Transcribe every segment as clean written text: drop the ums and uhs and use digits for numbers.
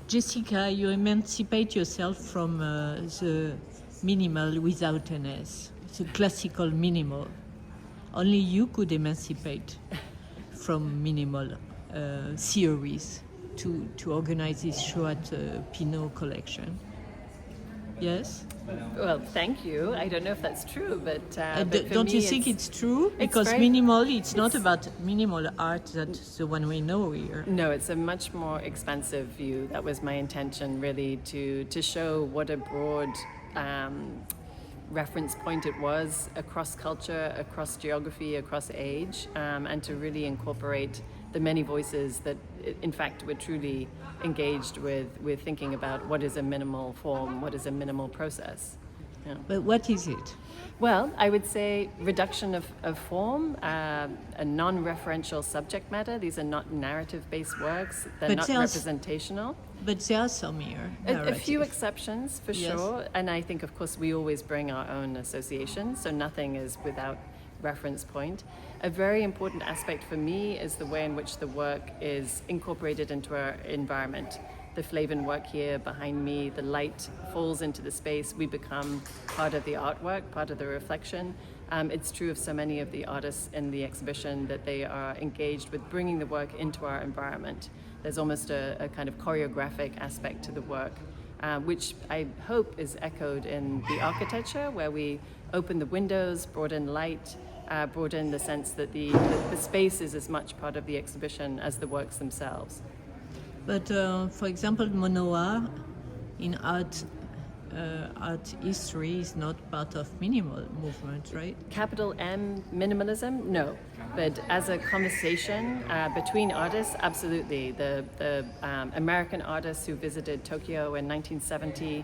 Jessica, you emancipate yourself from the minimal without an S, the classical minimal. Only you could emancipate from minimal theories to organize this show at Pinot collection. Yes? Well, thank you. I don't know if that's true, but for don't me you think it's true? Because it's not about minimal art, that's the one we know here. No, it's a much more expansive view. That was my intention, really, to show what a broad reference point it was across culture, across geography, across age, and to really incorporate the many voices that, in fact, were truly engaged with thinking about what is a minimal form, what is a minimal process. Yeah. But what is it? Well, I would say reduction of form, a non-referential subject matter. These are not narrative-based works. They're not representational. But there are some here. A few exceptions, for sure. And I think, of course, we always bring our own associations, so nothing is without reference point. A very important aspect for me is the way in which the work is incorporated into our environment. The Flavin work here behind me, the light falls into the space, we become part of the artwork, part of the reflection. It's true of so many of the artists in the exhibition that they are engaged with bringing the work into our environment. There's almost a kind of choreographic aspect to the work, which I hope is echoed in the architecture, where we open the windows, brought in light, brought in the sense that the space is as much part of the exhibition as the works themselves. But for example, monoir in art history is not part of minimal movement, right? Capital M minimalism, no. But as a conversation between artists, absolutely. The American artists who visited Tokyo in 1970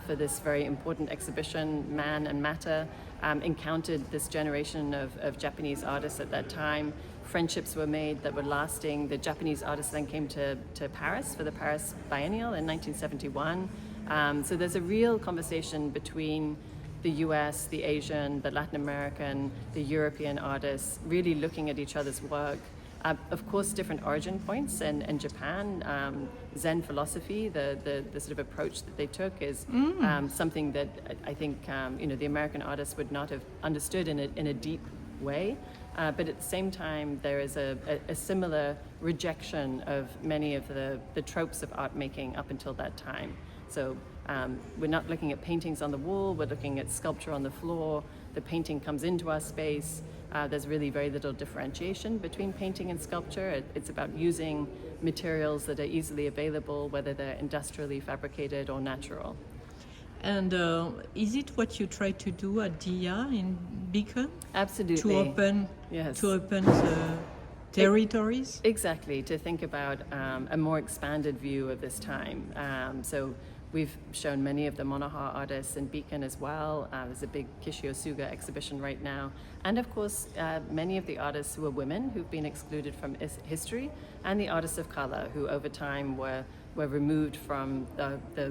for this very important exhibition, Man and Matter, encountered this generation of Japanese artists at that time. Friendships were made that were lasting. The Japanese artists then came to Paris for the Paris Biennial in 1971. So there's a real conversation between the US, the Asian, the Latin American, the European artists, really looking at each other's work. Of course, different origin points. And Japan, Zen philosophy, the sort of approach that they took is something that I think the American artists would not have understood in a deep way. But at the same time, there is a similar rejection of many of the tropes of art making up until that time. So we're not looking at paintings on the wall, we're looking at sculpture on the floor. The painting comes into our space. There's really very little differentiation between painting and sculpture. It's about using materials that are easily available, whether they're industrially fabricated or natural. And is it what you try to do at DIA in Beacon? Absolutely. To open the territories? Exactly, to think about a more expanded view of this time. So we've shown many of the Monoha artists in Beacon as well. There's a big Kishio Suga exhibition right now. And of course, many of the artists who are women who've been excluded from history, and the artists of color who over time were removed from the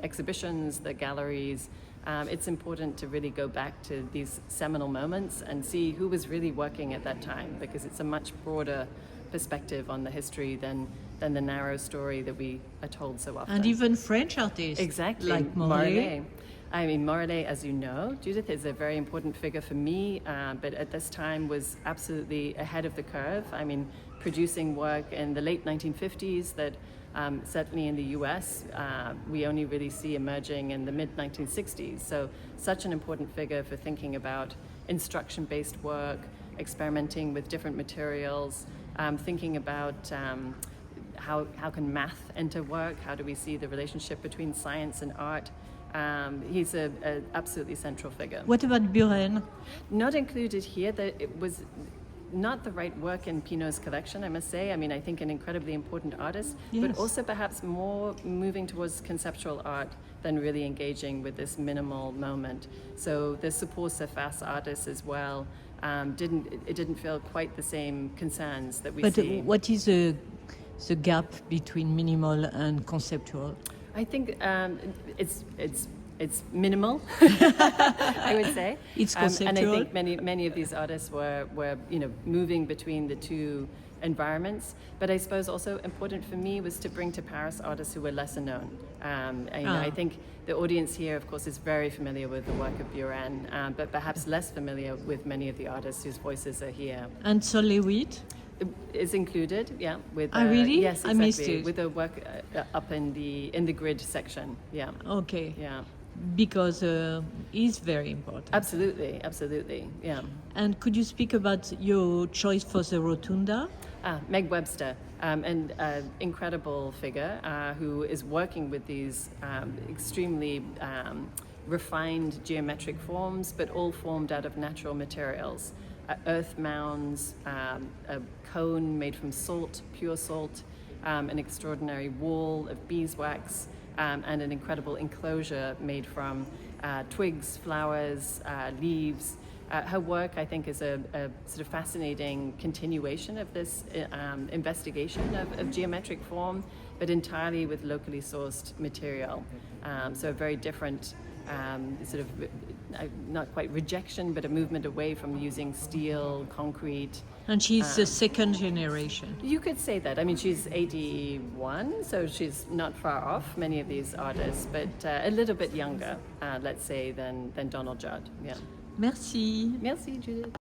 exhibitions, the galleries. It's important to really go back to these seminal moments and see who was really working at that time, because it's a much broader perspective on the history than the narrow story that we are told so often. And even French artists. Exactly. Like Morelet. I mean, Morelet, as you know, Judith, is a very important figure for me, but at this time was absolutely ahead of the curve. I mean, producing work in the late 1950s that certainly in the US, we only really see emerging in the mid-1960s. So such an important figure for thinking about instruction-based work, experimenting with different materials, thinking about how can math enter work, how do we see the relationship between science and art. He's a absolutely central figure. What about Buren? Not included here. It was not the right work in Pinot's collection, I must say. I mean, I think an incredibly important artist, but also perhaps more moving towards conceptual art than really engaging with this minimal moment. So the Support Surface artists as well didn't feel quite the same concerns that we see. But what is the gap between minimal and conceptual? I think it's minimal, I would say. It's conceptual. And I think many of these artists were moving between the two environments. But I suppose also important for me was to bring to Paris artists who were lesser known. I think the audience here, of course, is very familiar with the work of Buren, but perhaps less familiar with many of the artists whose voices are here. And Sol Lewitt is included, yeah. With really? Yes, exactly. I missed it. With the work up in the grid section, yeah. Okay. Yeah. Because it's very important. Absolutely, absolutely, yeah. And could you speak about your choice for the rotunda? Meg Webster, an incredible figure who is working with these extremely refined geometric forms, but all formed out of natural materials. Earth mounds, a cone made from salt, pure salt, an extraordinary wall of beeswax, and an incredible enclosure made from twigs, flowers, leaves. Her work, I think, is a sort of fascinating continuation of this investigation of geometric form, but entirely with locally sourced material. So a very different sort of, not quite rejection, but a movement away from using steel, concrete. And she's the second generation. You could say that. I mean, she's 81, so she's not far off many of these artists, but a little bit younger, let's say, than Donald Judd. Yeah. Merci. Merci, Judith.